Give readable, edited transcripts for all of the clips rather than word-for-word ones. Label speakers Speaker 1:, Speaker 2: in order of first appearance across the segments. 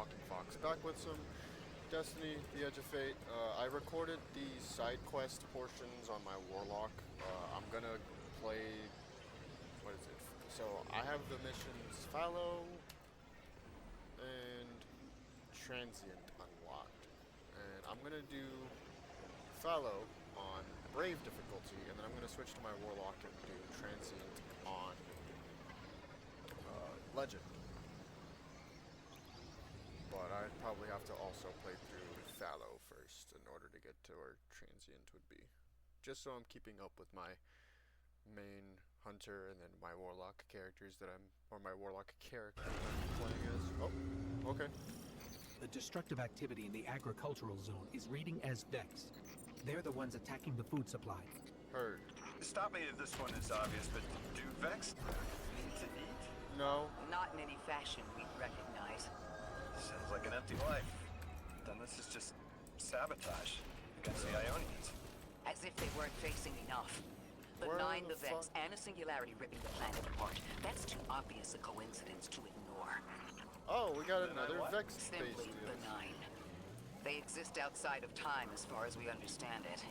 Speaker 1: Talking Fox, back with some Destiny: The Edge of Fate. I recorded the side quest portions on my Warlock. I'm gonna play, what is it? So I have the missions Fallow and Transient unlocked. And I'm gonna do Fallow on Brave difficulty, and then I'm gonna switch to my Warlock and do Transient on Legend. But I'd probably have to also play through Fallow first in order to get to where Transient would be. Just so I'm keeping up with my main Hunter and then my Warlock characters that or my Warlock character that I'm playing as. Oh, okay.
Speaker 2: The destructive activity in the agricultural zone is reading as Vex. They're the ones attacking the food supply.
Speaker 1: Heard.
Speaker 3: Stop me if this one is obvious, but do Vex need to eat?
Speaker 1: No.
Speaker 4: Not in any fashion we'd recognize.
Speaker 3: Sounds like an empty life. Then this is just sabotage against the Ionians.
Speaker 4: As if they weren't facing enough. The
Speaker 1: Where
Speaker 4: Nine,
Speaker 1: the
Speaker 4: the Vex,
Speaker 1: fuck-
Speaker 4: and a singularity ripping the planet apart. That's too obvious a coincidence to ignore.
Speaker 1: Oh, we got
Speaker 3: Then
Speaker 1: another
Speaker 3: what?
Speaker 1: Vex base.
Speaker 4: Simply
Speaker 1: deal.
Speaker 4: benign. They exist outside of time as far as we understand it.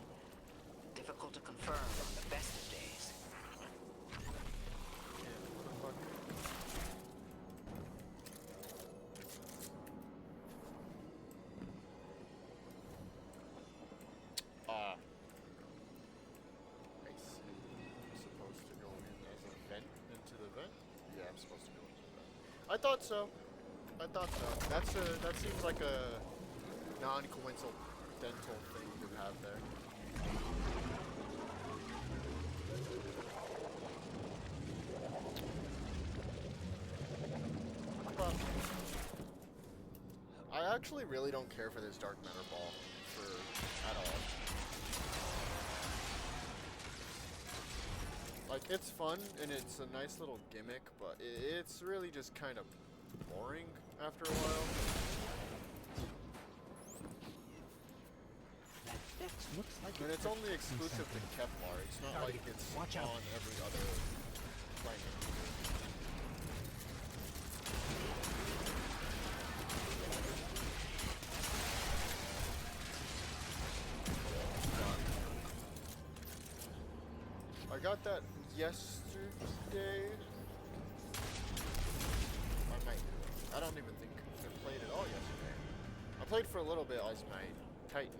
Speaker 4: Difficult to confirm on the best of days.
Speaker 1: Yeah, what the fuck? I see. I'm supposed to go in as a vent into the vent? Yeah, I'm supposed to go into the vent. I thought so. That seems like a non-coincidental thing to have there. But I actually really don't care for this dark matter ball at all. Like, it's fun and it's a nice little gimmick, but it's really just kind of boring after a while.
Speaker 2: That Vex looks like
Speaker 1: And it's only exclusive to Kevlar. It's not like it's
Speaker 2: Watch out.
Speaker 1: on every other planet. I got that yesterday. I might. I don't even think I played it all yesterday. I played for a little bit as my Titan.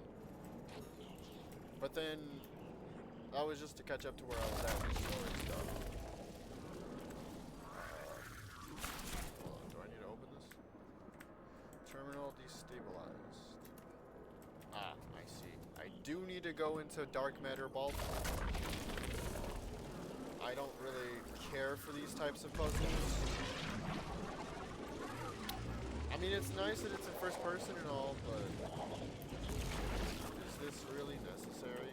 Speaker 1: But then that was just to catch up to where I was at with the story stuff. Hold on, do I need to open this? Terminal destabilized. Ah, I see. I do need to go into dark matter ball. I don't really care for these types of puzzles. I mean, it's nice that it's in first person and all, but is this really necessary?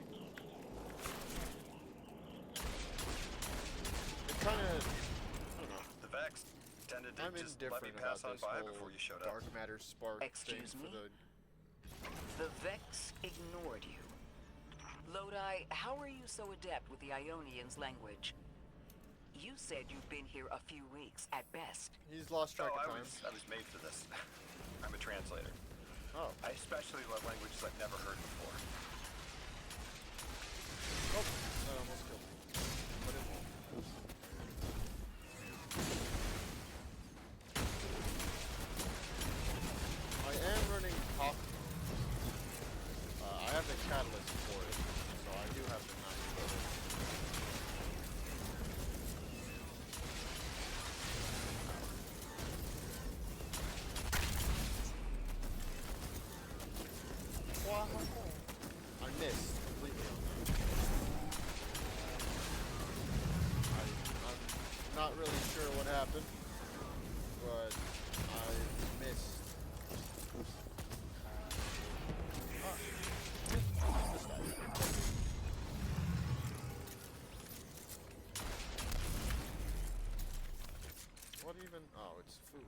Speaker 1: It kind of, I don't know.
Speaker 3: The Vex tended to
Speaker 1: I'm
Speaker 3: just let me
Speaker 1: indifferent
Speaker 3: pass
Speaker 1: about
Speaker 3: on
Speaker 1: this
Speaker 3: by
Speaker 1: whole
Speaker 3: before you showed up.
Speaker 1: dark matter spark
Speaker 4: Excuse
Speaker 1: thing for
Speaker 4: me?
Speaker 1: the.
Speaker 4: The Vex ignored you. Lodi, how are you so adept with the Ionians' language? You said you've been here a few weeks, at best.
Speaker 1: He's lost track of
Speaker 3: I
Speaker 1: time.
Speaker 3: was made for this. I'm a translator.
Speaker 1: Oh.
Speaker 3: I especially love languages I've never heard before.
Speaker 1: Oh, that almost killed me. But it won't. I am running pop. I have the catalyst for it, so I do have the 9 bullets. I missed completely on that. I'm not really sure what happened, but I missed. What even? Oh, it's food.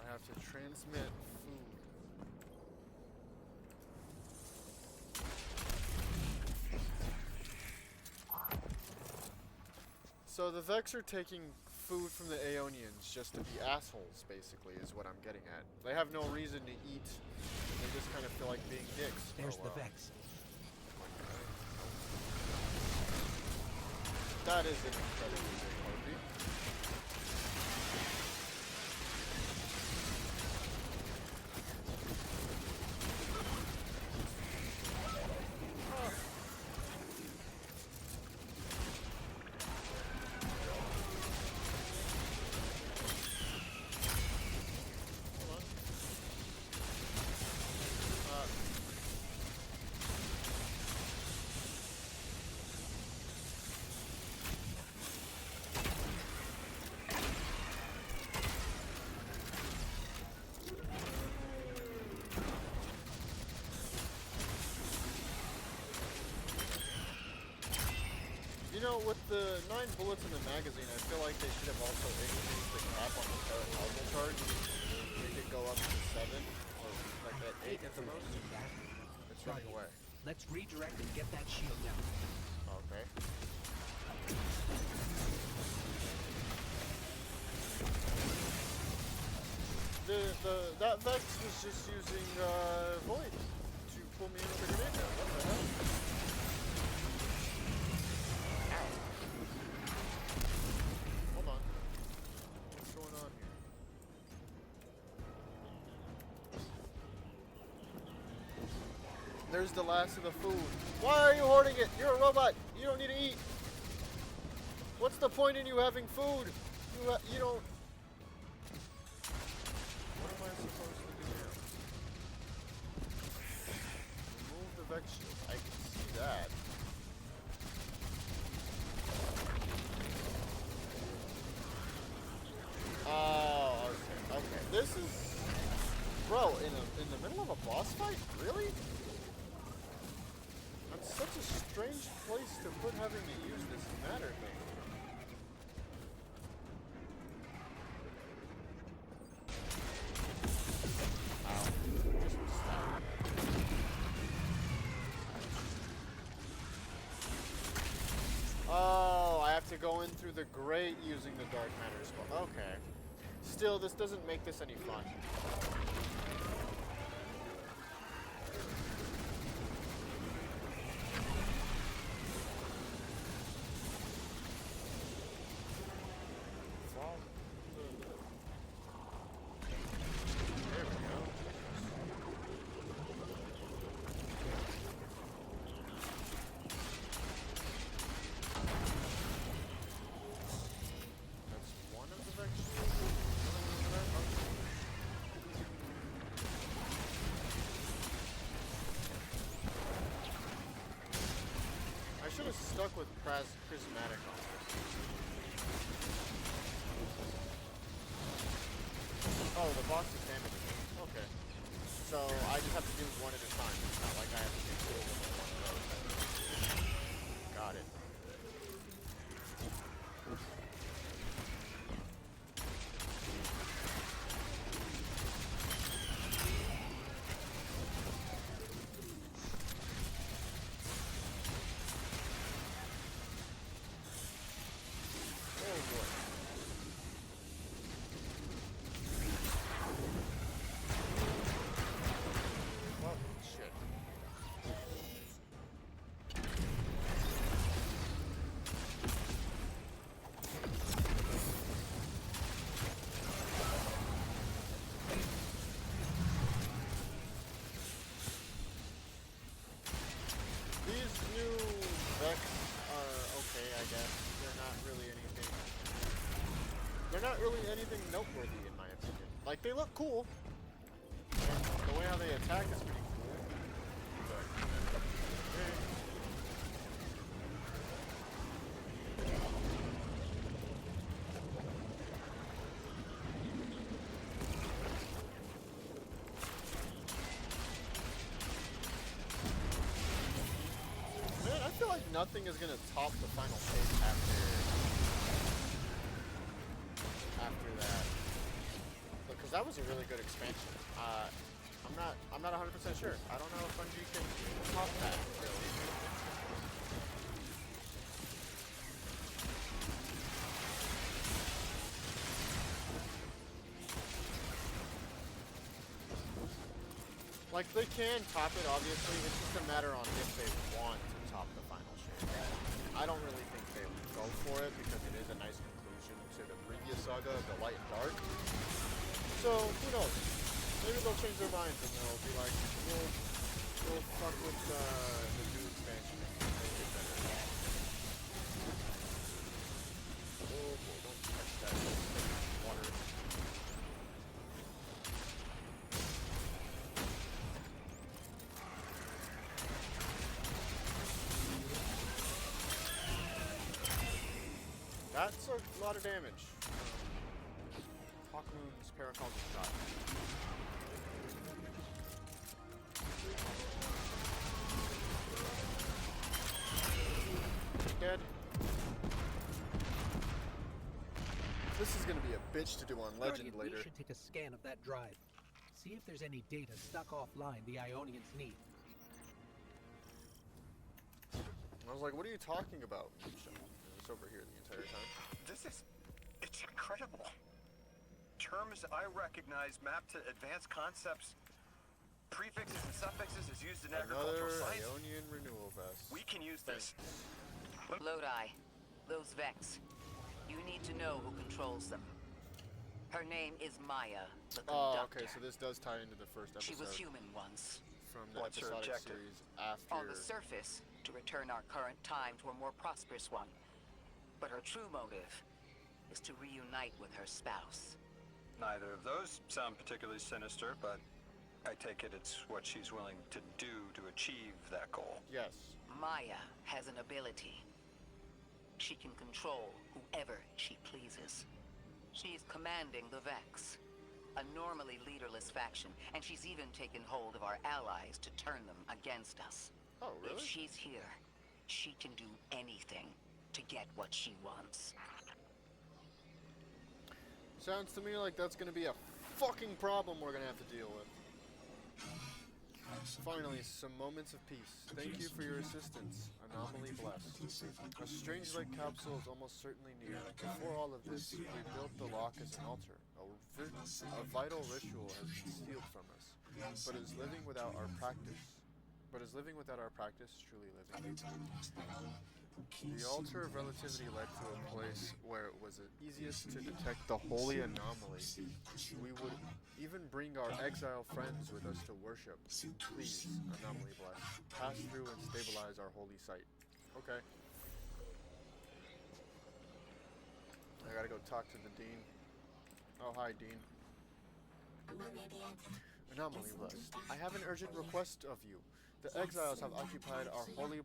Speaker 1: I have to transmit food. So the Vex are taking food from the Aeonians just to be assholes, basically, is what I'm getting at. They have no reason to eat. They just kind of feel like being dicks.
Speaker 2: There's
Speaker 1: Oh,
Speaker 2: the
Speaker 1: wow.
Speaker 2: Vex.
Speaker 1: That is an incredibly big harpy. Hold on. You know, with the 9 bullets in the magazine, I feel like they should have also increased the cap on the paranormal charge. Make it go up to 7, or like at 8 at the most.
Speaker 2: That.
Speaker 1: It's running
Speaker 2: Right.
Speaker 1: away.
Speaker 2: Let's redirect and get that shield down.
Speaker 1: Okay. That Vex was just using Void to pull me into the grenade now. What the hell? Ow. Hold on. What's going on here? There's the last of the food. Why are you hoarding it? You're a robot. You don't need to eat. What's the point in you having food? You don't. What am I supposed to do now? Remove the Vex shield. I can see that. Oh, okay. Okay. This is, bro, in the middle of a boss fight? Really? That's such a strange place to put having to use this matter thing. Ow. Just was stabbed. Oh, I have to go in through the grate using the dark matter spell. Okay. Still, this doesn't make this any fun. From there we go. That's one of the Vex shields. I should have stuck with prismatic on this. Oh, the box is damaging. Okay. So I just have to do one at a time. It's not like I have to do two of them in one go. Got it. Oh boy. Well, shit. These new Vex are okay, I guess. They're not really anything. They're not really anything noteworthy, in my opinion. Like, they look cool. And the way how they attack is pretty cool. But, eh. Man, I feel like nothing is gonna top the final shape after that. Because that was a really good expansion. I'm not 100% sure. I don't know if Bungie can top that really. Like, they can top it, obviously. It's just a matter on if they want to top the final shape. I don't really think they would go for it because it is a nice conclusion to the previous saga, the Light and Dark. So, who knows? Maybe they'll change their minds and they'll be like, we'll fuck with the new expansion and make it better. Oh, boy, don't touch that water. That's a lot of damage. Hawkmoon's Paraculture shot. Dead. This is gonna be a bitch to do on Legend
Speaker 2: Guardian,
Speaker 1: later.
Speaker 2: we should take a scan of that drive. See if there's any data stuck offline the Ionians need.
Speaker 1: I was like, what are you talking about? It's over here the entire time.
Speaker 3: It's incredible. Terms I recognize mapped to advanced concepts, prefixes and suffixes is used in agricultural
Speaker 1: Another
Speaker 3: science.
Speaker 1: Ionian renewal vest.
Speaker 3: We can use this.
Speaker 4: Lodi, those Vex. You need to know who controls them. Her name is Maya, the
Speaker 1: Oh,
Speaker 4: conductor.
Speaker 1: okay, so this does tie into the first
Speaker 4: She
Speaker 1: episode
Speaker 4: was human once.
Speaker 1: from the
Speaker 3: What's her
Speaker 1: episodic
Speaker 3: objective?
Speaker 1: series after.
Speaker 4: On the surface, to return our current time to a more prosperous one. But her true motive is to reunite with her spouse.
Speaker 3: Neither of those sound particularly sinister, but I take it it's what she's willing to do to achieve that goal.
Speaker 1: Yes.
Speaker 4: Maya has an ability. She can control whoever she pleases. She's commanding the Vex, a normally leaderless faction, and she's even taken hold of our allies to turn them against us.
Speaker 1: Oh, really?
Speaker 4: If she's here, she can do anything to get what she wants.
Speaker 1: Sounds to me like that's gonna be a fucking problem we're gonna have to deal with. Finally, some moments of peace. Thank you for your assistance. Anomaly blessed. A strange-like capsule is almost certainly near. Before all of this, we built the lock as an altar. A vital ritual has been stealed from us, but is living without our practice. Truly living. The altar of relativity led to a place where it was easiest to detect the holy anomaly. We would even bring our exile friends with us to worship. Please, anomaly bless. Pass through and stabilize our holy site. Okay. I gotta go talk to the Dean. Oh, hi, Dean. Anomaly blessed. I have an urgent request of you. The exiles have occupied our holy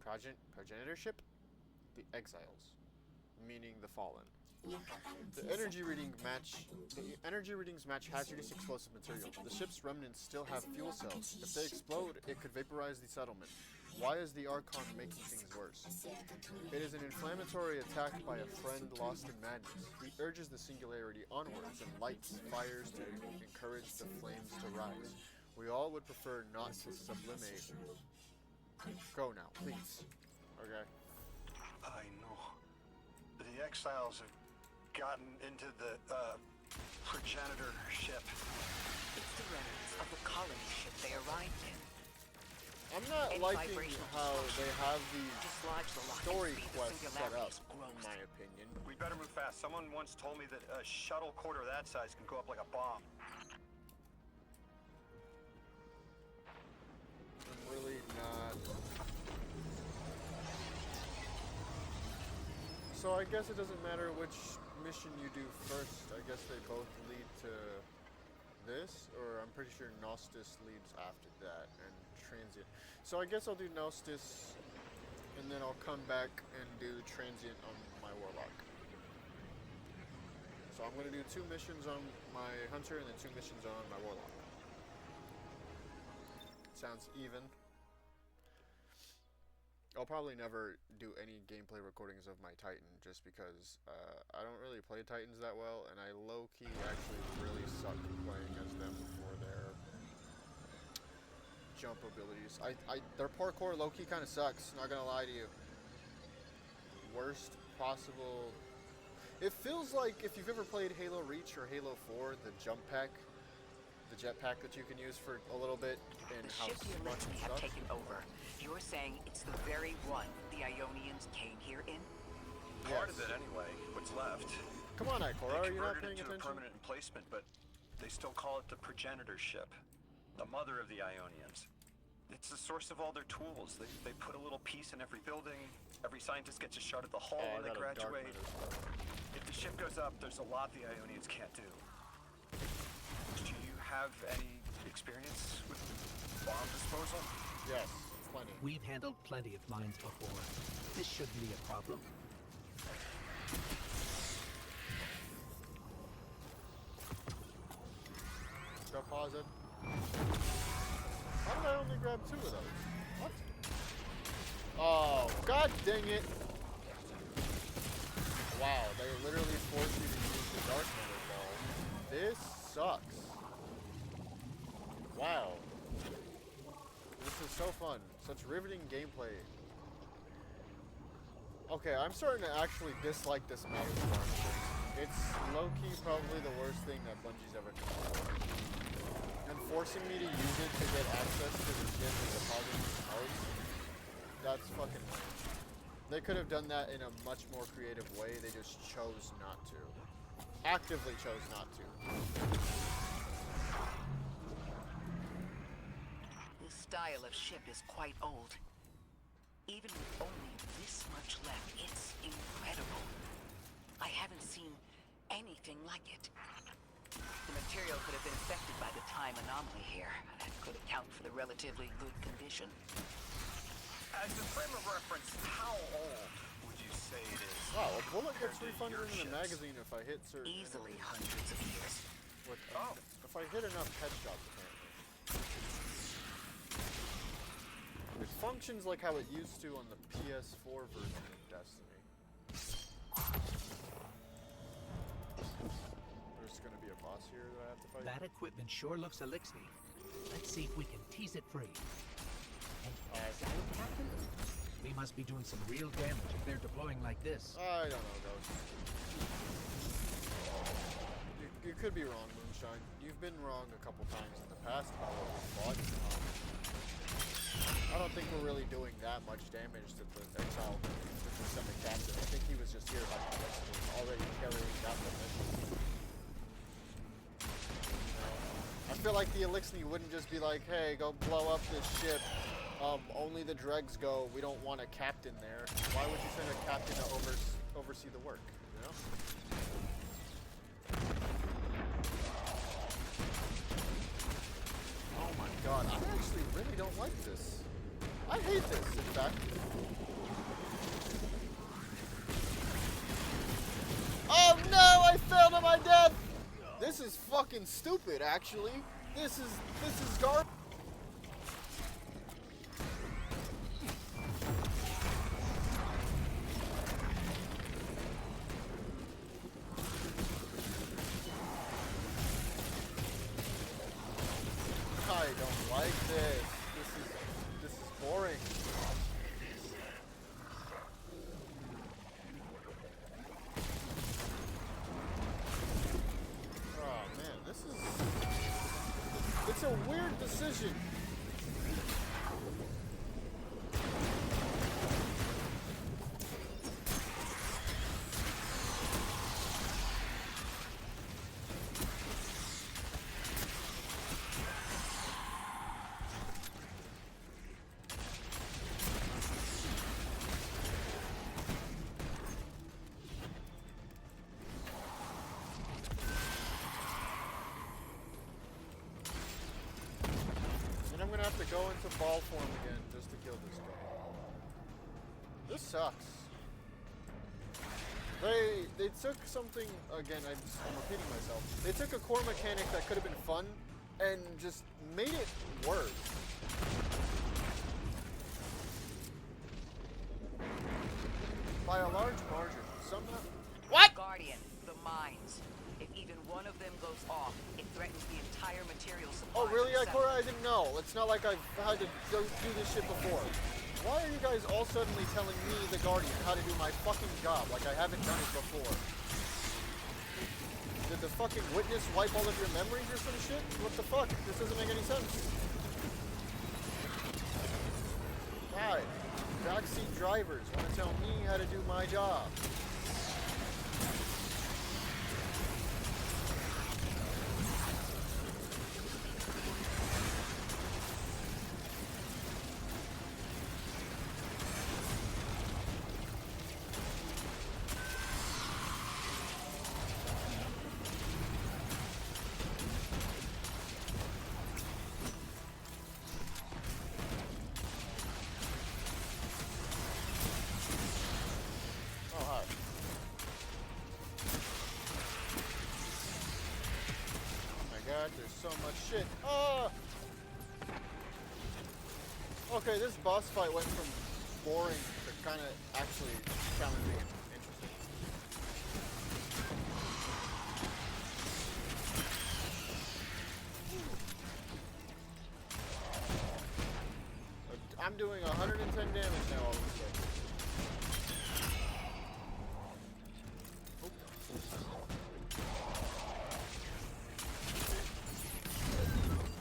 Speaker 1: progenitorship? The exiles, meaning the fallen. The energy readings match hazardous explosive material. The ship's remnants still have fuel cells. If they explode, it could vaporize the settlement. Why is the Archon making things worse? It is an inflammatory attack by a friend lost in madness. He urges the singularity onwards and lights fires to encourage the flames to rise. We all would prefer not to sublimate. Go now, please. Okay.
Speaker 3: I know. The exiles have gotten into the progenitor ship.
Speaker 4: It's the remnants of the colony ship they arrived in.
Speaker 1: I'm not
Speaker 4: Any
Speaker 1: liking
Speaker 4: vibrational
Speaker 1: how they have these
Speaker 4: Dislodge the lock
Speaker 1: story
Speaker 4: and see the
Speaker 1: quests set up,
Speaker 4: singularity's
Speaker 1: in
Speaker 4: growth.
Speaker 1: my opinion.
Speaker 3: We better move fast. Someone once told me that a shuttle quarter that size can go up like a bomb.
Speaker 1: I'm really not. So I guess it doesn't matter which mission you do first. I guess they both lead to this, or I'm pretty sure Gnostis leads after that, and Transient. So I guess I'll do Gnostis, and then I'll come back and do Transient on my Warlock. So I'm gonna do 2 missions on my Hunter and then 2 missions on my Warlock. Sounds even. I'll probably never do any gameplay recordings of my Titan just because I don't really play Titans that well, and I low-key actually really suck playing as them for their jump abilities. Their parkour low-key kind of sucks, not gonna lie to you. Worst possible. It feels like if you've ever played Halo Reach or Halo 4, the jump pack, the jetpack that you can use for a little bit, and
Speaker 4: The
Speaker 1: how
Speaker 4: ship the
Speaker 1: much
Speaker 4: Alexni
Speaker 1: it
Speaker 4: have
Speaker 1: sucks.
Speaker 4: taken over. You're saying it's the very one the Ionians came here in?
Speaker 3: Part of
Speaker 1: Yes.
Speaker 3: it anyway, what's left.
Speaker 1: Come on, Ikora, are
Speaker 3: They
Speaker 1: you not
Speaker 3: converted
Speaker 1: paying
Speaker 3: it to a
Speaker 1: attention?
Speaker 3: permanent emplacement, but they still call it the progenitor ship, the mother of the Ionians. It's the source of all their tools. They put a little piece in every building. Every scientist gets a shot at the hull
Speaker 1: Oh, I
Speaker 3: when they
Speaker 1: got a dark
Speaker 3: graduate.
Speaker 1: matter stuff.
Speaker 3: If the ship goes up, there's a lot the Ionians can't do. Do you have any experience with bomb disposal?
Speaker 1: Yes, plenty.
Speaker 2: We've handled plenty of mines before. This shouldn't be a problem.
Speaker 1: Go pause it. How did I only grab 2 of those? What? Oh, god dang it! Wow, they literally force you to use the dark matter ball. This sucks. Wow. This is so fun. Such riveting gameplay. Okay, I'm starting to actually dislike this meta farm thing. It's low-key probably the worst thing that Bungie's ever come up with. And forcing me to use it to get access to the gym and depositing the cards, that's fucking lame. They could have done that in a much more creative way, they just chose not to. Actively chose not to.
Speaker 4: This style of ship is quite old. Even with only this much left, it's incredible. I haven't seen anything like it. The material could have been affected by the time anomaly here. That could account for the relatively good condition.
Speaker 3: As a frame of reference, how old would you say it is?
Speaker 1: Wow, a bullet gets
Speaker 3: compared to
Speaker 1: refunded
Speaker 3: your
Speaker 1: in the
Speaker 3: ships?
Speaker 1: magazine if I hit certain...
Speaker 4: Easily hundreds of years.
Speaker 3: Oh.
Speaker 1: If I hit enough headshots, apparently. It functions like how it used to on the PS4 version of Destiny. There's gonna be a boss here that I have to fight.
Speaker 2: That equipment sure looks Elixir. Let's see if we can tease it free. And is that it, Captain? We must be doing some real damage if they're deploying like this.
Speaker 1: I don't know, Ghost. You could be wrong, Moonshine. You've been wrong a couple times in the past about what we fought. I don't think we're really doing that much damage to the Exile, to the semi-captain. I think he was just here by coincidence, already carrying out the mission. I feel like the Elixir wouldn't just be like, hey, go blow up this ship. Only the dregs go. We don't want a captain there. Why would you send a captain to oversee the work? You know? Oh my god, I actually really don't like this. I hate this, in fact. Oh no, I failed at my death! This is fucking stupid, actually. This is garbage. I don't like this. This is boring. Oh man, it's a weird decision. And I'm gonna have to go into ball form again just to kill this guy. This sucks. They took something, again, I'm repeating myself. They took a core mechanic that could have been fun and just made it worse. By a large margin. Somehow. What?
Speaker 4: Guardian, the mines. If even one of them goes off, it threatens the entire material supply.
Speaker 1: Oh, really,
Speaker 4: of the
Speaker 1: Ikora? I
Speaker 4: settlement.
Speaker 1: didn't know. It's not like I've had to go do this shit before. Why are you guys all suddenly telling me, the Guardian, how to do my fucking job like I haven't done it before? Did the fucking witness wipe all of your memories or some shit? What the fuck? This doesn't make any sense. Why? Backseat drivers want to tell me how to do my job. There's so much shit. Ah! Okay, this boss fight went from boring to kind of actually challenging and interesting. I'm doing 110 damage now all of a sudden.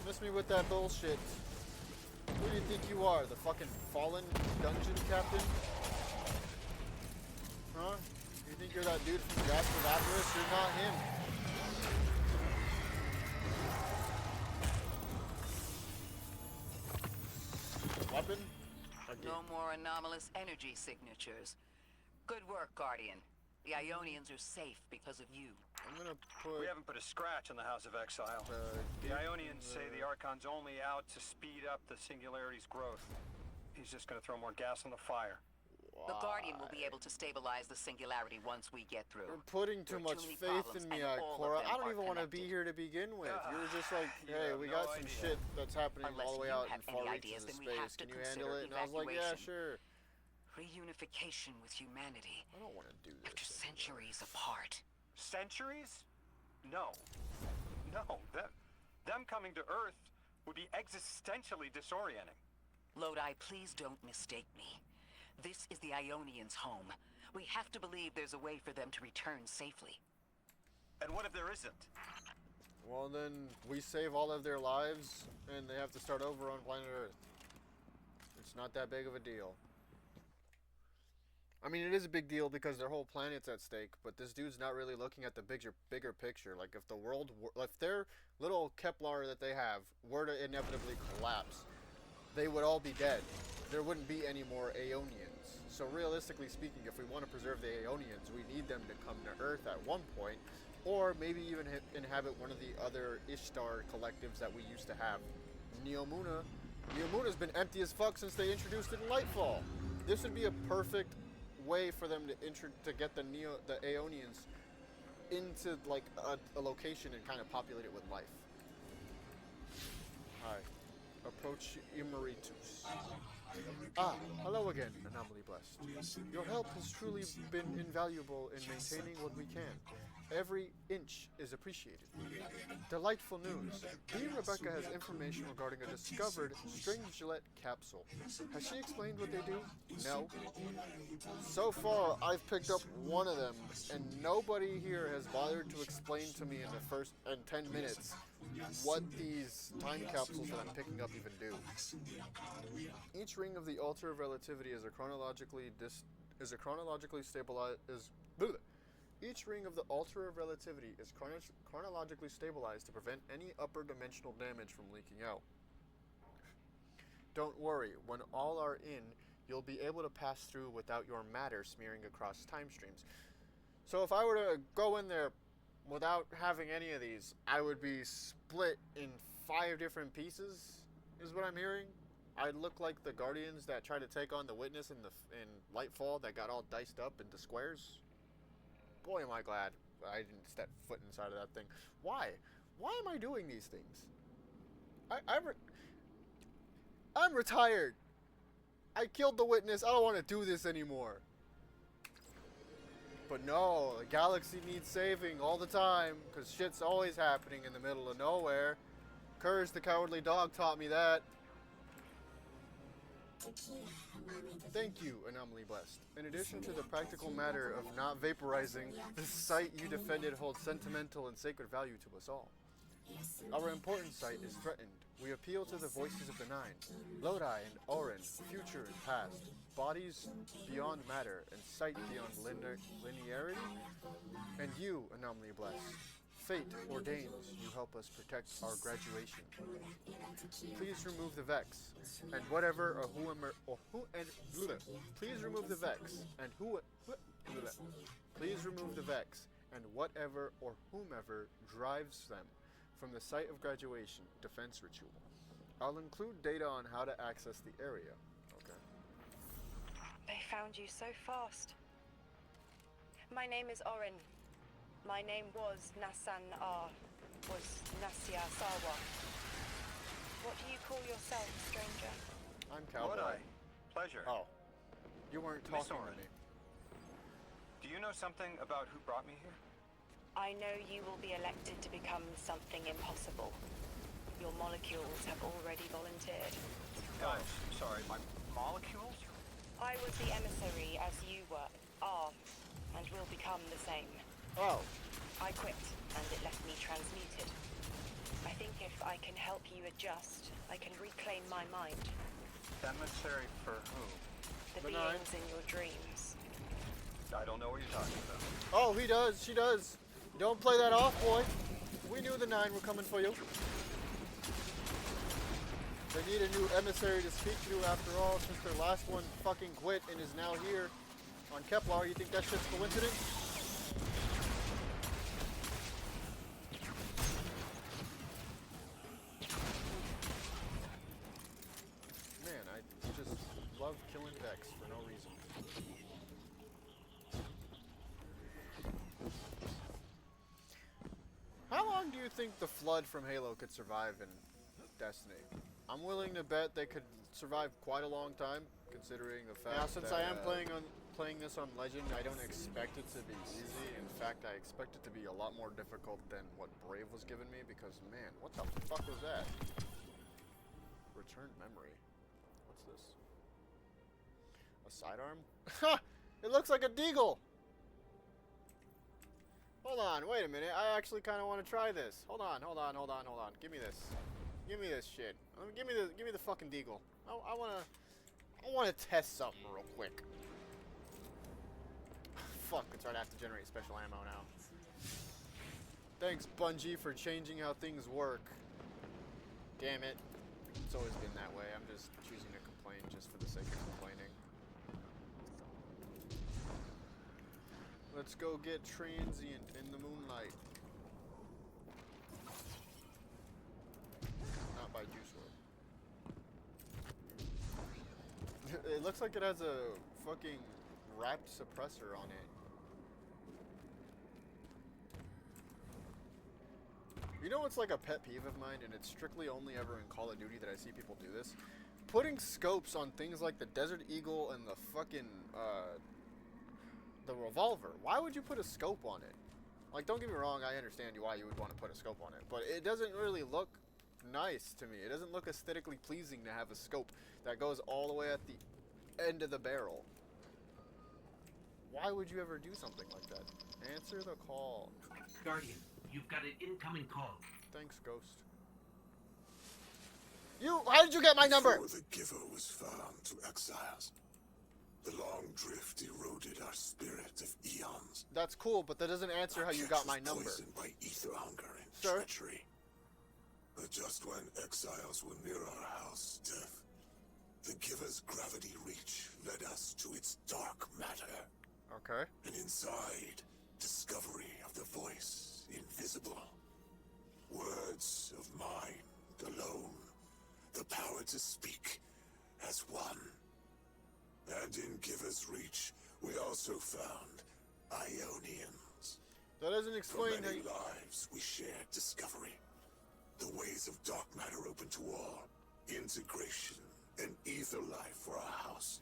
Speaker 1: Miss me with that bullshit. Who do you think you are? The fucking fallen dungeon captain? Huh? You think you're that dude from Grasp of Avarice? You're not him. Weapon?
Speaker 4: No more anomalous energy signatures. Good work, Guardian. The Ionians are safe because of you.
Speaker 1: I'm gonna put...
Speaker 3: We haven't put a scratch on the House of Exile. The Ionians say the Archon's only out to speed up the Singularity's growth. He's just gonna throw more gas on the fire.
Speaker 4: The Guardian will be able to stabilize the Singularity once we get through.
Speaker 1: You're putting too much faith in me, Ikora. I don't even want to be here to begin with. You were just like, hey, we got some shit that's happening all the way out in far reaches of space. Can you handle it? And I was like, yeah, sure.
Speaker 4: Reunification with humanity.
Speaker 1: I don't want to do this.
Speaker 4: After centuries apart.
Speaker 3: Centuries? No. No. Them coming to Earth would be existentially disorienting.
Speaker 4: Lodi, please don't mistake me. This is the Ionians' home. We have to believe there's a way for them to return safely.
Speaker 3: And what if there isn't?
Speaker 1: Well, then we save all of their lives, and they have to start over on planet Earth. It's not that big of a deal. I mean, it is a big deal because their whole planet's at stake, but this dude's not really looking at the bigger picture. Like, if the world, if their little Kepler that they have were to inevitably collapse, they would all be dead. There wouldn't be any more Aeonians. So realistically speaking, if we want to preserve the Aeonians, we need them to come to Earth at one point, or maybe even inhabit one of the other Ishtar collectives that we used to have. Neomuna. Neomuna's been empty as fuck since they introduced it in Lightfall. This would be a perfect way for them to get the Aeonians into like a location and kind of populate it with life. Hi. Approach Emeritus. Ah, hello again, Anomaly Blessed. Your help has truly been invaluable in maintaining what we can. Every inch is appreciated. Delightful news. Bee Rebecca has information regarding a discovered Stringlet capsule. Has she explained what they do? No. So far, I've picked up one of them, and nobody here has bothered to explain to me in the first 10 minutes what these time capsules that I'm picking up even do. Each ring of the Altar of Relativity is chronologically stabilized. Each ring of the Altar of Relativity is chronologically stabilized to prevent any upper dimensional damage from leaking out. Don't worry, when all are in, you'll be able to pass through without your matter smearing across time streams. So if I were to go in there without having any of these, I would be split in 5 different pieces, is what I'm hearing. I'd look like the Guardians that tried to take on the Witness in Lightfall that got all diced up into squares. Boy, am I glad I didn't step foot inside of that thing. Why? Why am I doing these things? I'm retired. I killed the Witness. I don't want to do this anymore. But no, the galaxy needs saving all the time, because shit's always happening in the middle of nowhere. Courage the Cowardly Dog taught me that. Thank you, Anomaly Blessed. In addition to the practical matter of not vaporizing, the site you defended holds sentimental and sacred value to us all. Our important site is threatened. We appeal to the voices of the Nine, Lodi and Orin, future and past, bodies beyond matter and sight beyond linearity, and you, Anomaly Blessed. Fate ordains you help us protect our graduation. Please remove the Vex, and whatever or whoever or who and please remove the Vex, and please remove the Vex, and whatever or whomever drives them from the site of graduation defense ritual. I'll include data on how to access the area. Okay.
Speaker 5: They found you so fast. My name is Orin. My name was Nassan R. Was Nasya Sawa. What do you call yourself, stranger?
Speaker 1: I'm Cowboy.
Speaker 3: Lodi. Pleasure.
Speaker 1: Oh. You weren't
Speaker 3: Miss
Speaker 1: talking to
Speaker 3: Orin.
Speaker 1: me.
Speaker 3: Do you know something about who brought me here?
Speaker 5: I know you will be elected to become something impossible. Your molecules have already volunteered.
Speaker 3: Guys, sorry, my molecules?
Speaker 5: I was the emissary as you were, are, and will become the same.
Speaker 1: Oh.
Speaker 5: I quit, and it left me transmuted. I think if I can help you adjust, I can reclaim my mind.
Speaker 3: Emissary for whom?
Speaker 5: The
Speaker 1: The Nine.
Speaker 5: beings in your dreams.
Speaker 3: I don't know what you're talking about.
Speaker 1: Oh, he does. She does. Don't play that off, boy. We knew the Nine were coming for you. They need a new emissary to speak to after all, since their last one fucking quit and is now here on Kepler. You think that shit's coincidence? Man, I just love killing Vex for no reason. How long do you think the Flood from Halo could survive in Destiny? I'm willing to bet they could survive quite a long time, considering the fact. Now, since I am playing this on Legend, I don't expect it to be easy. In fact, I expect it to be a lot more difficult than what Brave was giving me. Because man, what the fuck was that? Returned memory. What's this? A sidearm? Ha! It looks like a deagle. Hold on, wait a minute. I actually kind of want to try this. Hold on. Give me this. Give me this shit. Give me the fucking deagle. I wanna test something real quick. Fuck, it's right. I have to generate special ammo now. Thanks, Bungie, for changing how things work. Damn it. It's always been that way. I'm just choosing to complain just for the sake of complaining. Let's go get transient in the moonlight. Not by Juice WRLD. It looks like it has a fucking wrapped suppressor on it. You know what's like a pet peeve of mine, and it's strictly only ever in Call of Duty that I see people do this? Putting scopes on things like the Desert Eagle and the fucking, the revolver. Why would you put a scope on it? Like, don't get me wrong, I understand why you would want to put a scope on it, but it doesn't really look nice to me. It doesn't look aesthetically pleasing to have a scope that goes all the way at the end of the barrel. Why would you ever do something like that? Answer the call.
Speaker 2: Guardian, you've got an incoming call.
Speaker 1: Thanks, Ghost. How did you get my number?
Speaker 6: Before the giver was found to exiles, the long drift eroded our spirit of eons.
Speaker 1: That's cool, but that doesn't answer how you got my number.
Speaker 6: Poisoned by ether hunger and
Speaker 1: Sir?
Speaker 6: treachery. But just when exiles were near our house, death, the giver's gravity reach led us to its dark matter.
Speaker 1: Okay.
Speaker 6: And inside, discovery of the voice invisible. Words of mind alone. The power to speak as one. And in Giver's Reach, we also found Ionians.
Speaker 1: That doesn't
Speaker 6: For
Speaker 1: explain how
Speaker 6: many
Speaker 1: you...
Speaker 6: lives, we shared discovery. The ways of dark matter open to all. Integration and ether life for our house.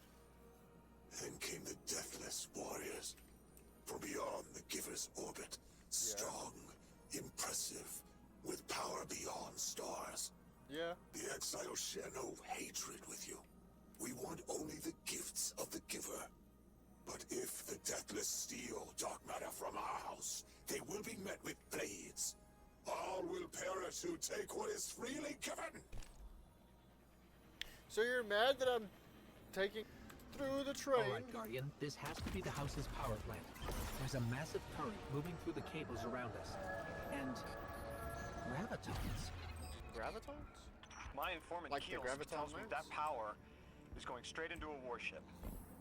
Speaker 6: Then came the Deathless Warriors. From beyond the Giver's orbit. Strong, impressive, with power beyond stars.
Speaker 1: Yeah.
Speaker 6: The exiles share no hatred with you. We want only the gifts of the giver. But if the Deathless steal dark matter from our house, they will be met with blades. All will perish who take what is freely given.
Speaker 1: So you're mad that I'm taking through the train?
Speaker 2: Alright, Guardian, this has to be the house's power plant. There's a massive current moving through the cables around us. And gravitons.
Speaker 1: Gravitons?
Speaker 3: My informant
Speaker 1: Like the
Speaker 3: Keels
Speaker 1: graviton
Speaker 3: tells me
Speaker 1: lamps?
Speaker 3: that power is going straight into a warship.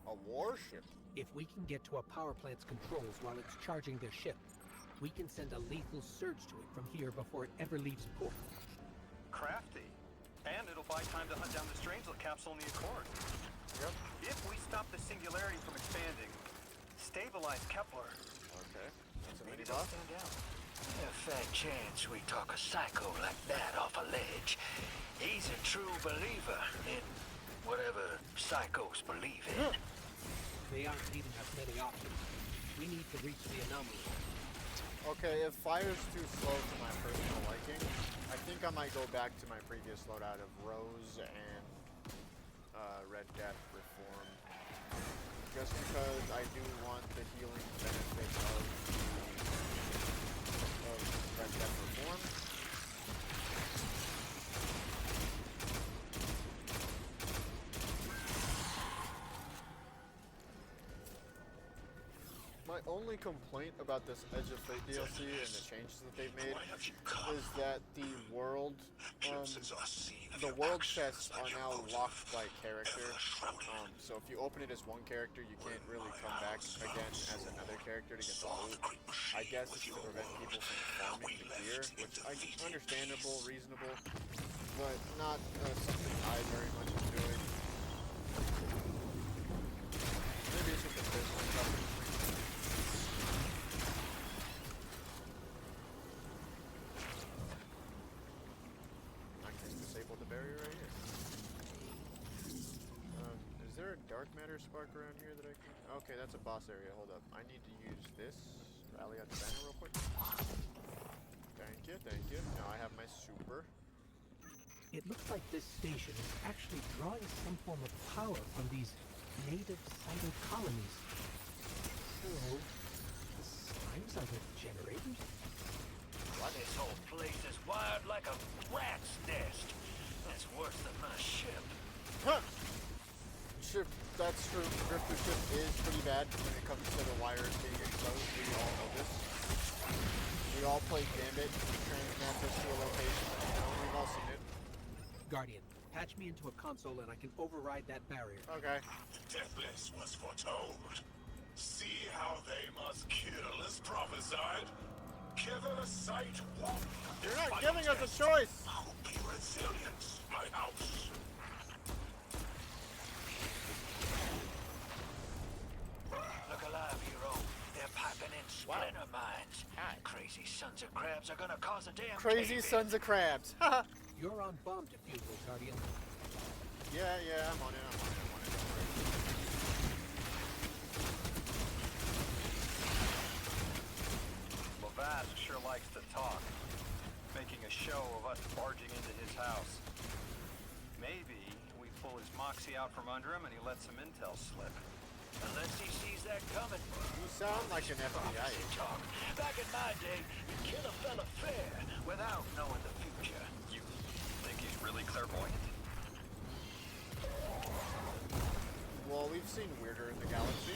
Speaker 1: A warship?
Speaker 2: If we can get to a power plant's controls while it's charging their ship, we can send a lethal surge to it from here before it ever leaves port.
Speaker 3: Crafty. And it'll buy time to hunt down the Strangelet capsule in the Accord.
Speaker 1: Yep.
Speaker 3: If we stop the singularity from expanding, stabilize Kepler,
Speaker 1: Okay. That's a mini
Speaker 3: maybe they'll
Speaker 1: boss.
Speaker 3: stand down.
Speaker 7: A fat chance we talk a psycho like that off a ledge. He's a true believer in whatever psychos believe in.
Speaker 2: They aren't leaving us many options. We need to reach the anomaly.
Speaker 1: Okay, if fire's too slow for my personal liking, I think I might go back to my previous loadout of Rose and Red Death Reform. Just because I do want the healing benefit of Red Death Reform. My only complaint about this Edge of Fate DLC and the changes that they've made is that the world chests are now locked by character. So if you open it as one character, you can't really come back again as another character to get the loot. I guess it's to prevent people from farming the gear, which I understandable, reasonable, but not something I very much enjoy. Maybe it's just a personal preference. I can just disable the barrier right here. Is there a dark matter spark around here that I can... Okay, that's a boss area. Hold up. I need to use this. Rally out the banner real quick. Thank you, thank you. Now I have my super.
Speaker 2: It looks like this station is actually drawing some form of power from these native cyber colonies. So, the slimes are the generators?
Speaker 7: This whole place is wired like a rat's nest. That's worse than my ship.
Speaker 1: Huh! Ship, that's true. Drifter ship is pretty bad when it comes to the wires being exposed. We all know this. We all play Gambit. We transmat this to a location. You know, we've all seen it.
Speaker 2: Guardian, patch me into a console and I can override that barrier.
Speaker 1: Okay.
Speaker 6: The Deathless was foretold. See how they must kill as prophesied. Give it a sight one.
Speaker 1: You're not giving us a choice!
Speaker 6: Be resilient, my house.
Speaker 7: Look alive, hero. They're piping in splinter mines.
Speaker 1: Hi.
Speaker 7: Crazy sons of crabs are gonna cause a damn
Speaker 1: Crazy
Speaker 7: cave-in.
Speaker 1: sons of crabs. Haha.
Speaker 2: You're on bomb defusal, Guardian.
Speaker 1: Yeah, I'm on it, I'm on it, I'm on it. Don't worry.
Speaker 3: Well, Vaz sure likes to talk, making a show of us barging into his house. Maybe we pull his moxie out from under him and he lets some intel slip.
Speaker 7: Unless he sees that coming.
Speaker 1: You sound like an FBI
Speaker 7: Prophecy
Speaker 1: agent.
Speaker 7: talk. Back in my day, you'd kill a fella fair without knowing the future.
Speaker 3: You think he's really clairvoyant?
Speaker 1: Well, we've seen weirder in the galaxy.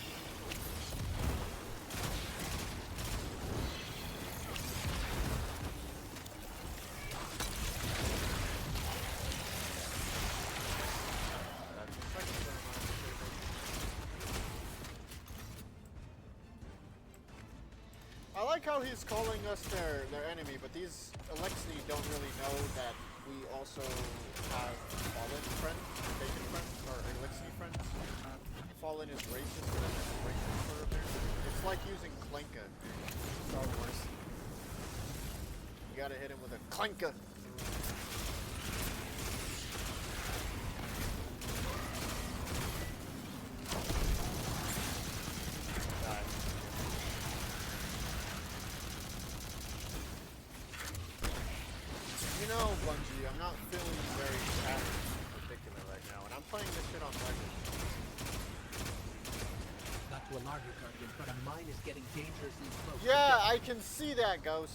Speaker 1: That's the second ceremony. I like how he's calling us their enemy, but these Alexei don't really know that we also have Fallen friends, Bacon friends, or Alexei friends. Fallen is racist, but I'm just racist for apparently. It's like using Klenka in Star Wars. You gotta hit him with a Klenka. Die. You know, Bungie, I'm not feeling very passionate in particular right now, and I'm playing this shit on record.
Speaker 2: Not to alarm you, Guardian, but a mine is getting dangerously close. to
Speaker 1: Yeah,
Speaker 2: death.
Speaker 1: I can see that, Ghost.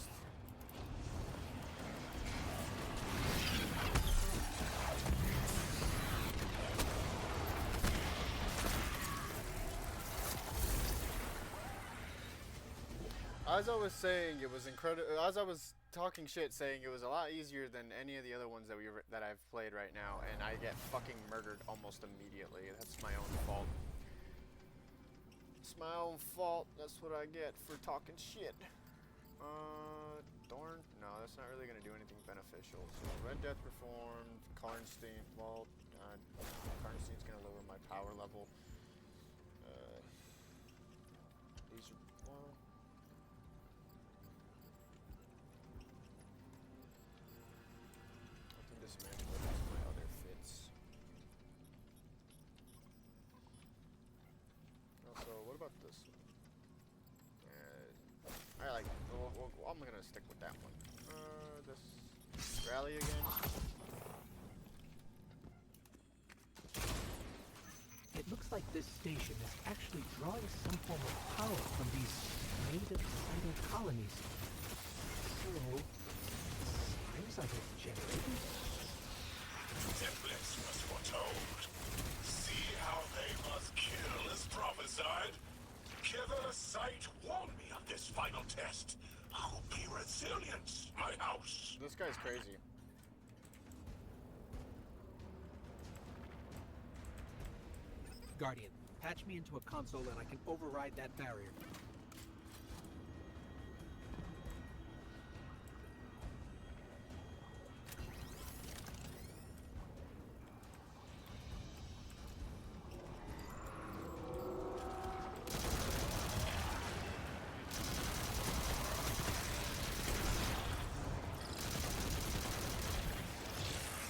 Speaker 1: As I was saying, it was incredible. As I was talking shit, saying it was a lot easier than any of the other ones that I've played right now, and I get fucking murdered almost immediately. That's my own fault. It's my own fault. That's what I get for talking shit. Thorn? No, that's not really gonna do anything beneficial. So Red Death Reformed, Karnstein. Well, Karnstein's gonna lower my power level. These are well. I think this man has my other fits. Also, what about this one? I like. Well, I'm gonna stick with that one. This rally again.
Speaker 2: It looks like this station is actually drawing some form of power from these native cyber colonies. So, seems like a generator.
Speaker 6: Deathless was foretold. See how they must kill as prophesied. Killer Sight warned me of this final test. I'll be resilient, my house.
Speaker 1: This guy's crazy.
Speaker 2: Guardian, patch me into a console and I can override that barrier.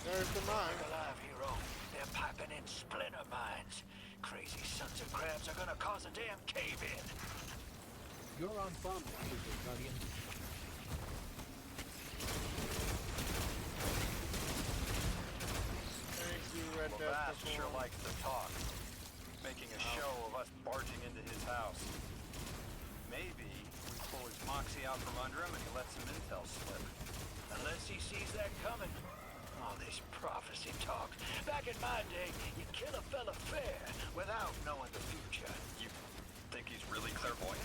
Speaker 1: There's the mine.
Speaker 7: Alive, hero. They're piping in splinter mines. Crazy sons of crabs are gonna cause a damn cave-in.
Speaker 2: You're on bomb diffuser, Guardian.
Speaker 1: Thank you, Red
Speaker 3: Well,
Speaker 1: Death
Speaker 3: Vash sure
Speaker 1: Reformed.
Speaker 3: likes to talk, making a show of us barging into his house. Maybe we pull his moxie out from under him and he lets some intel slip.
Speaker 7: Unless he sees that coming. All this prophecy talk. Back in my day, you kill a fella fair without knowing the future.
Speaker 3: You think he's really clairvoyant?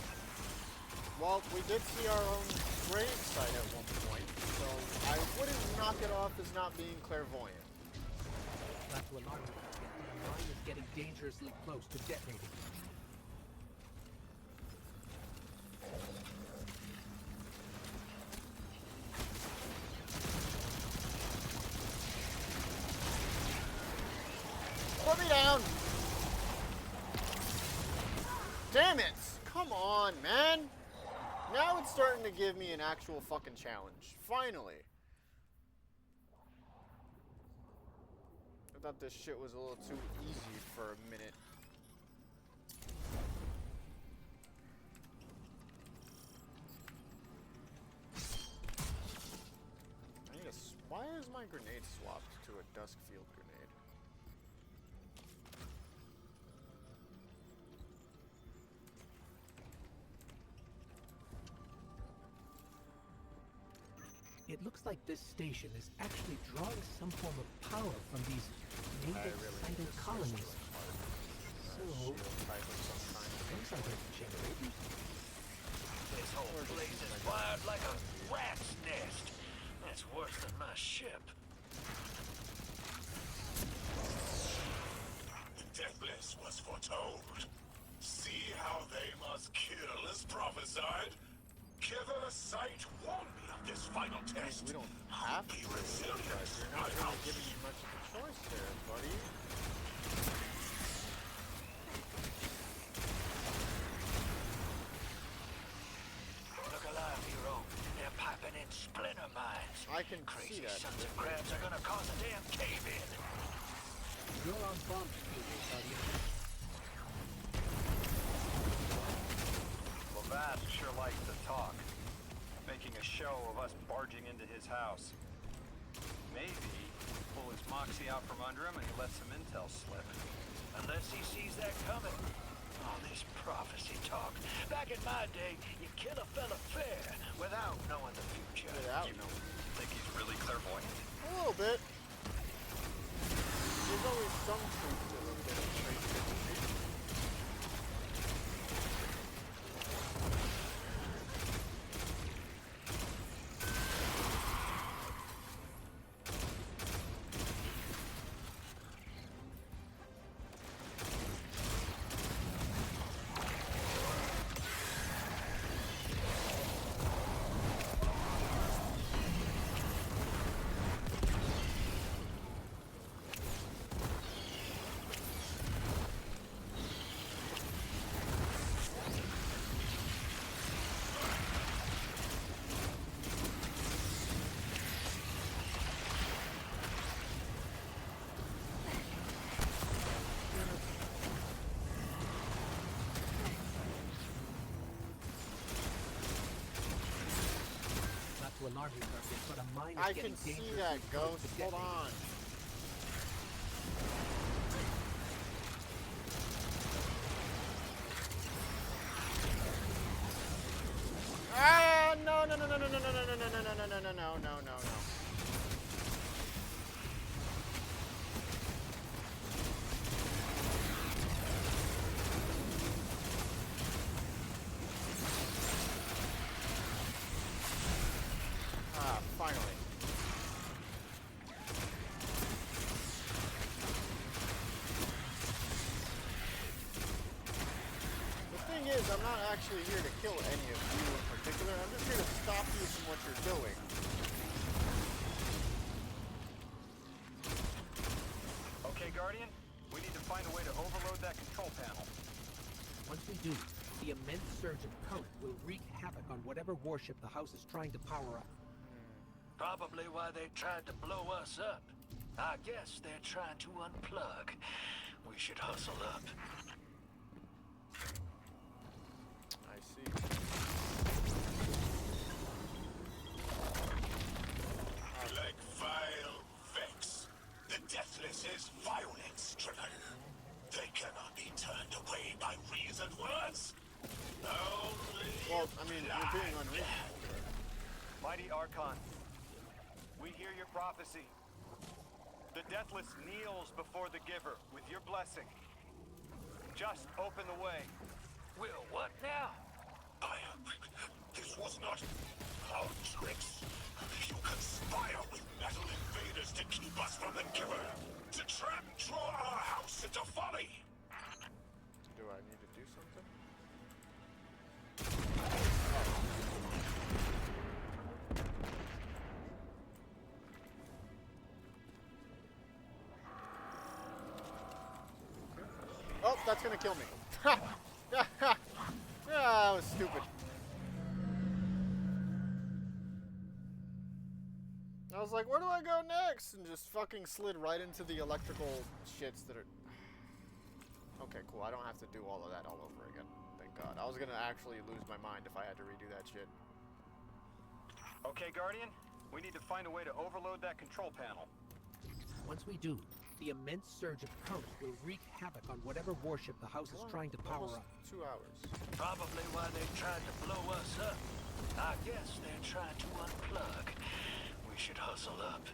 Speaker 1: Well, we did see our own grave site at one point, so I wouldn't knock it off as not being clairvoyant.
Speaker 2: Not to alarm you, Guardian, but a mine is getting dangerously close to detonating.
Speaker 1: Put me down! Damn it! Come on, man! Now it's starting to give me an actual fucking challenge. Finally! I thought this shit was a little too easy for a minute. I need a why is my grenade swapped to a dusk field grenade?
Speaker 2: It looks like this station is actually drawing some form of power from these native cyber colonies. So, seems like a generator.
Speaker 7: This whole place is wired like a rat's nest. That's worse than my ship.
Speaker 6: The Deathless was foretold. See how they must kill as prophesied. Killer Sight warned me of this final test.
Speaker 1: We don't have to,
Speaker 6: Be
Speaker 1: but
Speaker 6: resilient,
Speaker 1: you're
Speaker 6: my
Speaker 1: not really
Speaker 6: house.
Speaker 1: giving me much of a choice there, buddy.
Speaker 7: Look alive, hero. They're piping in splinter mines.
Speaker 1: I can
Speaker 7: Crazy
Speaker 1: see that.
Speaker 7: sons of crabs are gonna cause a damn cave-in.
Speaker 2: You're on bomb diffuser, Guardian.
Speaker 3: Well, Vash sure likes to talk, making a show of us barging into his house. Maybe we pull his moxie out from under him and he lets some intel slip.
Speaker 7: Unless he sees that coming. All this prophecy talk. Back in my day, you kill a fella fair without knowing the future.
Speaker 1: Without
Speaker 3: You
Speaker 1: knowing.
Speaker 3: think he's really clairvoyant?
Speaker 1: A little bit. There's always some truth to a little bit of crazy.
Speaker 2: Not to alarm you, Garfield, but a mine is
Speaker 1: I
Speaker 2: getting
Speaker 1: can see
Speaker 2: dangerously
Speaker 1: that,
Speaker 2: close
Speaker 1: Ghost.
Speaker 2: to
Speaker 1: Hold
Speaker 2: detonating.
Speaker 1: on. Ah, no, no, no, no, no, no, no, no, no, no, no, no, no, no, no, no, no. Ah, finally. The thing is, I'm not actually here to kill any of you in particular. I'm just here to stop you from what you're doing.
Speaker 3: Okay, Guardian, we need to find a way to overload that control panel.
Speaker 2: Once we do, the immense surge of current will wreak havoc on whatever warship the house is trying to power up.
Speaker 7: Probably why they tried to blow us up. I guess they're trying to unplug. We should hustle up.
Speaker 1: I see.
Speaker 6: Like vile Vex, the Deathless is violence-driven. They cannot be turned away by reasoned words. Only
Speaker 1: Well, I mean, you're being unreasonable.
Speaker 3: Mighty Archon, we hear your prophecy. The Deathless kneels before the Giver with your blessing. Just open the way.
Speaker 7: Will, what now?
Speaker 6: This was not our tricks. You conspire with metal invaders to keep us from the Giver. To trap and draw our house into folly.
Speaker 1: Do I need to do something? Oh, that's gonna kill me. Yeah, that was stupid. I was like, where do I go next? And just fucking slid right into the electrical shits that are... Okay, cool. I don't have to do all of that all over again. Thank God. I was gonna actually lose my mind if I had to redo that shit.
Speaker 3: Okay, Guardian, we need to find a way to overload that control panel.
Speaker 2: Once we do, the immense surge of current will wreak havoc on whatever warship the house is trying to power
Speaker 1: Almost
Speaker 2: up.
Speaker 1: 2 hours.
Speaker 7: Probably why they tried to blow us up. I guess they're trying to unplug. We should hustle up.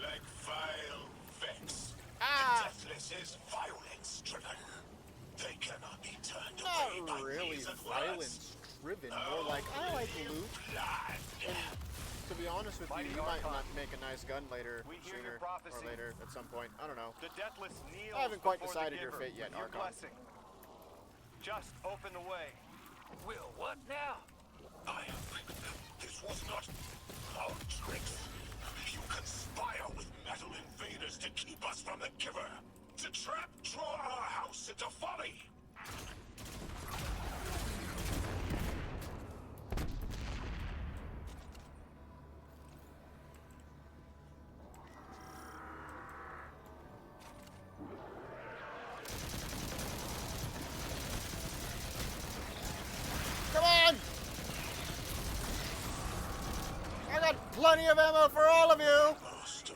Speaker 6: Like vile Vex,
Speaker 1: Ah!
Speaker 6: the Deathless is violence-driven. They cannot be turned
Speaker 1: Not
Speaker 6: away by
Speaker 1: really
Speaker 6: reasoned words.
Speaker 1: violence-driven. More like, I like loot.
Speaker 6: Blood.
Speaker 1: To be honest with
Speaker 3: Mighty
Speaker 1: you, you might
Speaker 3: Archon,
Speaker 1: not make a nice gun later,
Speaker 3: we hear
Speaker 1: sooner
Speaker 3: your
Speaker 1: or
Speaker 3: prophecy.
Speaker 1: later, at some point. I don't know.
Speaker 3: The Deathless kneels
Speaker 1: I haven't quite
Speaker 3: before
Speaker 1: decided
Speaker 3: the
Speaker 1: your
Speaker 3: Giver
Speaker 1: fate yet,
Speaker 3: with your
Speaker 1: Archon.
Speaker 3: blessing. Just open the way.
Speaker 7: Will, what now?
Speaker 6: This was not our tricks. You conspire with metal invaders to keep us from the Giver. To trap, draw our house into folly.
Speaker 1: Come on! I got plenty of ammo for all of you!
Speaker 6: Most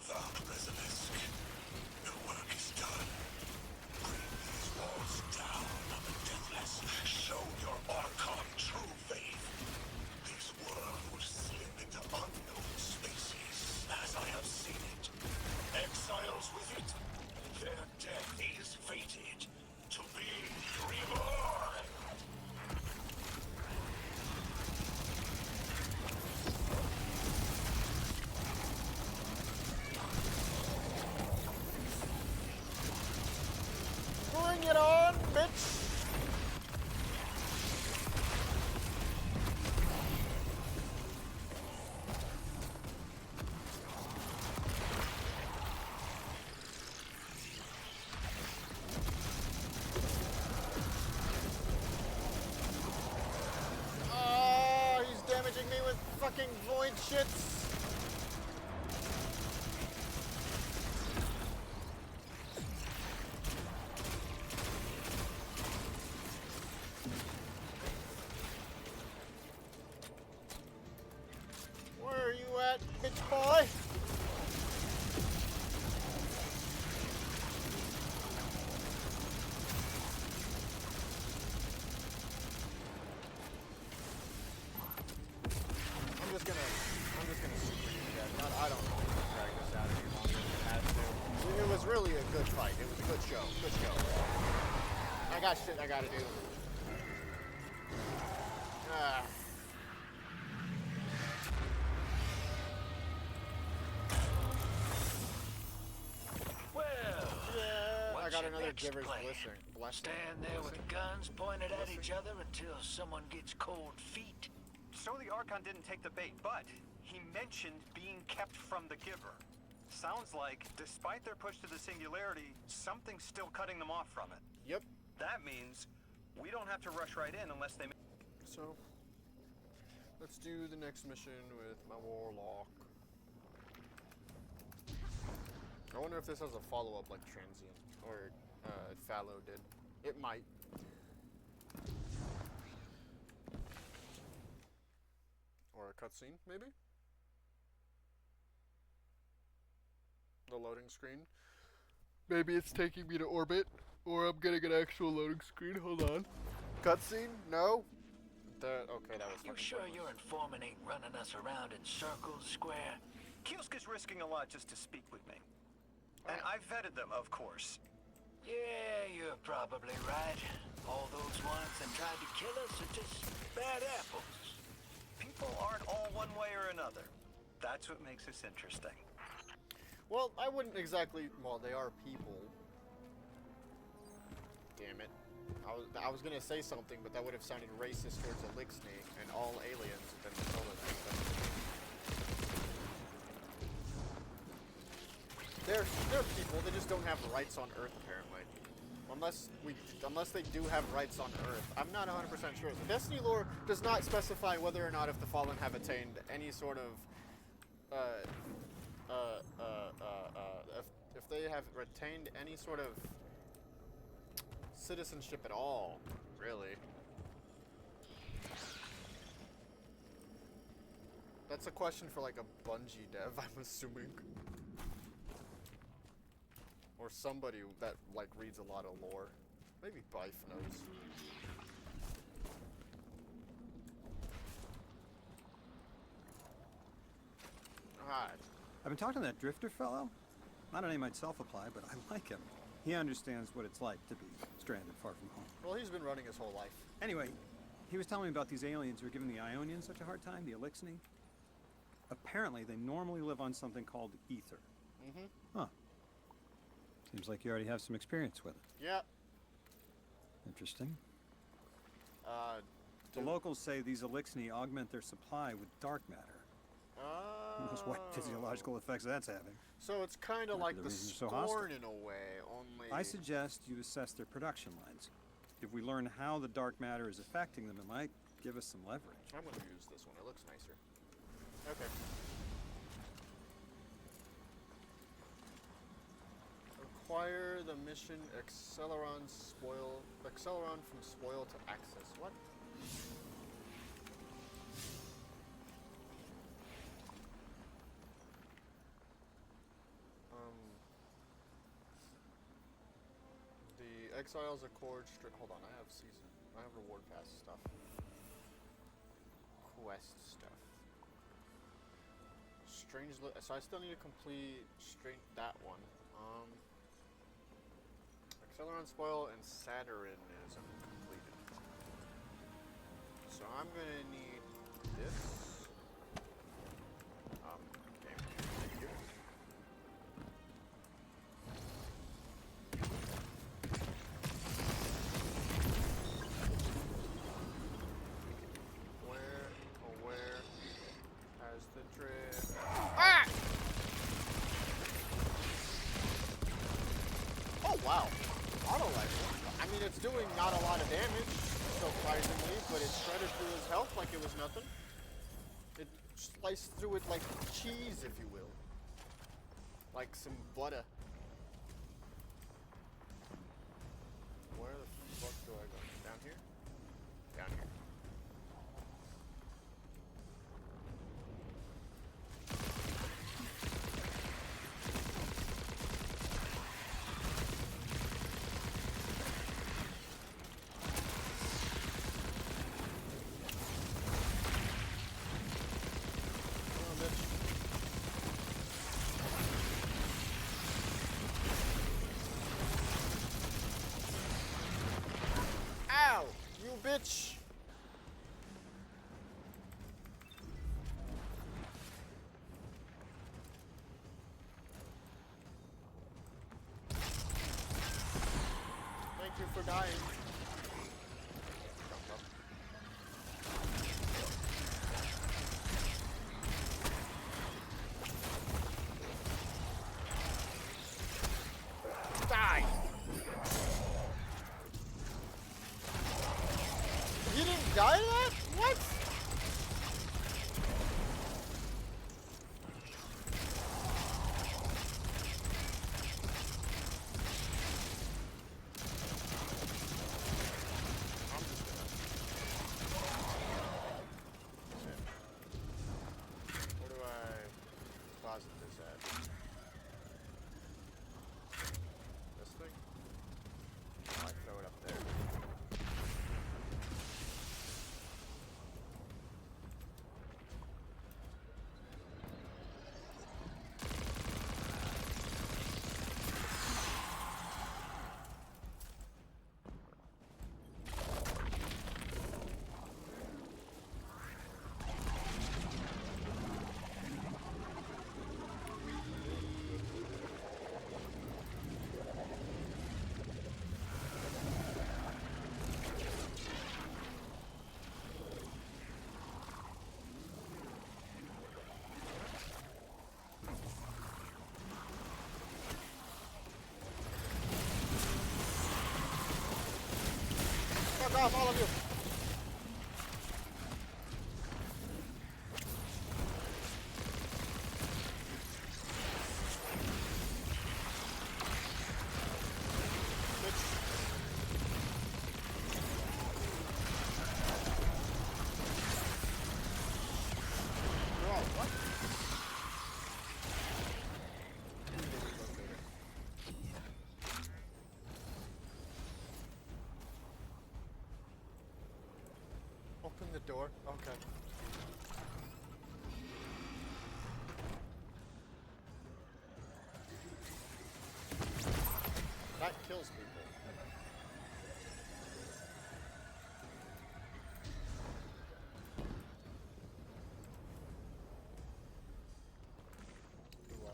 Speaker 1: damaging me with fucking void shits. Where are you at, bitch boy? I'm just gonna super you to death. I don't know if we can drag this out any longer than it has to. It was really a good fight. It was a good show. Good show. I got shit I gotta do. Ah.
Speaker 7: Well,
Speaker 1: Yeah, I
Speaker 7: what's
Speaker 1: got
Speaker 7: your
Speaker 1: another
Speaker 7: next
Speaker 1: Giver's
Speaker 7: plan?
Speaker 1: blessing.
Speaker 7: Stand there with guns pointed at each other until someone gets cold feet.
Speaker 3: So the Archon didn't take the bait, but he mentioned being kept from the Giver. Sounds like, despite their push to the Singularity, something's still cutting them off from it.
Speaker 1: Yep.
Speaker 3: That means we don't have to rush right in unless they...
Speaker 1: So, let's do the next mission with my Warlock. I wonder if this has a follow-up like Transient, or Fallow did. It might. Or a cutscene, maybe? The loading screen. Maybe it's taking me to orbit, or I'm getting an actual loading screen. Hold on. Cutscene? No? Okay, that was
Speaker 7: You
Speaker 1: fucking
Speaker 7: sure
Speaker 1: pointless.
Speaker 7: your informant ain't running us around in circles, Square?
Speaker 3: Kiosk is risking a lot just to speak with me. And I vetted them, of course.
Speaker 7: Yeah, you're probably right. All those ones that tried to kill us are just bad apples.
Speaker 3: People aren't all one way or another. That's what makes this interesting.
Speaker 1: Well, I wouldn't exactly. Well, they are people. Damn it. I was gonna say something, but that would have sounded racist towards Elixni and all aliens within the solar system. They're people. They just don't have rights on Earth, apparently. Unless they do have rights on Earth. I'm not 100% sure. The Destiny lore does not specify whether or not if the Fallen have attained any sort of if they have retained any sort of citizenship at all, really. That's a question for like a Bungie dev, I'm assuming. Or somebody that like reads a lot of lore. Maybe Bife knows. Alright.
Speaker 8: I've been talking to that Drifter fellow. Not a name I'd self-apply, but I like him. He understands what it's like to be stranded far from home.
Speaker 1: Well, he's been running his whole life.
Speaker 8: Anyway, he was telling me about these aliens who are giving the Ionians such a hard time, the Elixni. Apparently, they normally live on something called ether.
Speaker 1: Mm-hmm.
Speaker 8: Huh. Seems like you already have some experience with it.
Speaker 1: Yeah.
Speaker 8: Interesting. The
Speaker 1: Dude.
Speaker 8: locals say these Elixni augment their supply with dark matter. Who knows what physiological effects that's having.
Speaker 1: So it's kind of
Speaker 8: Might
Speaker 1: like
Speaker 8: be
Speaker 1: the
Speaker 8: the reason they're so hostile.
Speaker 1: Scorn in a way, only...
Speaker 8: I suggest you assess their production lines. If we learn how the dark matter is affecting them, it might give us some leverage.
Speaker 1: I'm going to use this one. It looks nicer. Okay. Acquire the mission Acceleron from spoil to access. What? The Exiles Accord hold on, I have reward pass stuff. Quest stuff. So I still need to complete that one. Acceleron Spoil and Saturnism completed. So I'm gonna need this. Okay, thank you. Where has the drift? Ah! Oh wow, auto rifle. I mean, it's doing not a lot of damage, surprisingly, but it shredded through his health like it was nothing. slice through it like cheese, if you will. Like some butter. Where the fuck do I go? Down here? Down here. Come on, bitch. Ow! You bitch! Thank you for dying. Jump up. Die! You didn't die to that? What? I'm just gonna... Where do I deposit this at? This thing? Oh, I throw it up there. Fuck off, all of you! Bro, what? Open the door. Okay. That kills people. Do I?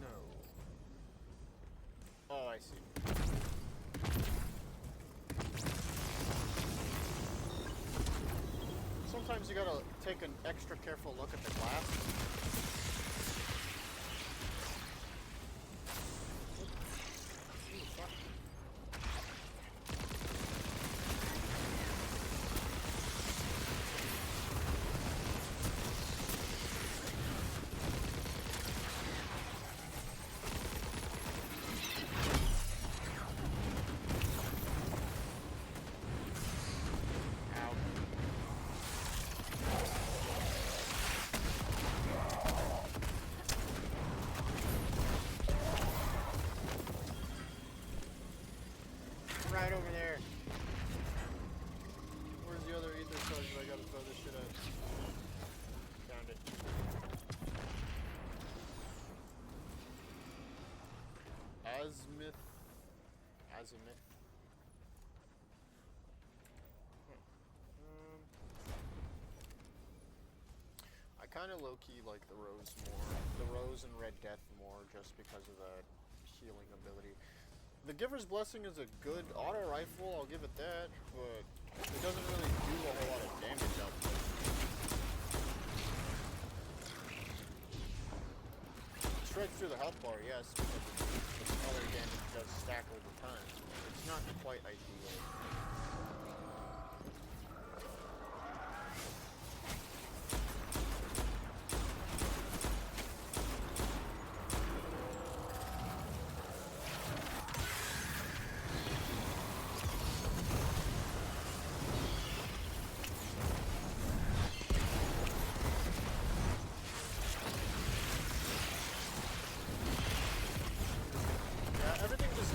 Speaker 1: No. Oh, I see. Sometimes you gotta take an extra careful look at the glass. Ooh, fuck. Ow. Right over there. Where's the other ether charges I gotta throw this shit at? Found it. Azimuth. Azimuth. I kind of low-key like the Rose more. The Rose and Red Death more just because of the healing ability. The Giver's Blessing is a good auto rifle, I'll give it that, but it doesn't really do a whole lot of damage output. Shreds through the health bar, yes, because the other damage does stack over time. It's not quite ideal.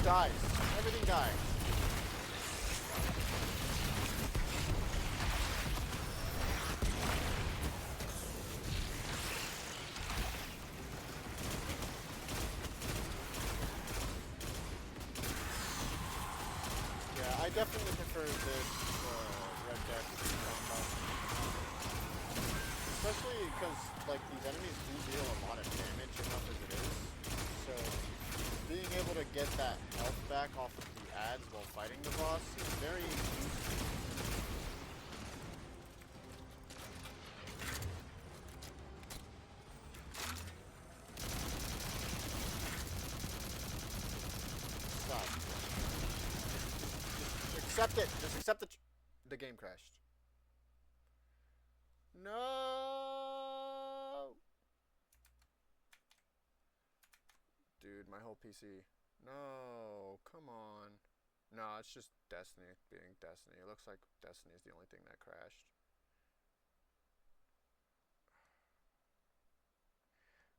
Speaker 1: dies. Everything dies. Yeah, I definitely prefer this Red Death combo. Especially because, like, these enemies do deal a lot of damage enough as it is. So, being able to get that health back off of the ads while fighting the boss is very useful. Stop. Just accept it. Just accept the game crashed. No. Dude, my whole PC. No, come on. No, it's just Destiny being Destiny. It looks like Destiny is the only thing that crashed.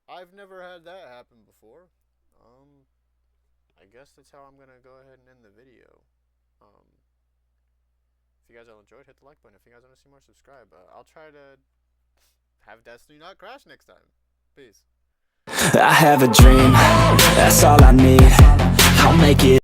Speaker 1: I've never had that happen before. I guess that's how I'm gonna go ahead and end the video. If you guys all enjoyed, hit the like button. If you guys want to see more, subscribe. I'll try to have Destiny not crash next time. Peace.
Speaker 9: I have a dream, that's all I need. I'll make it.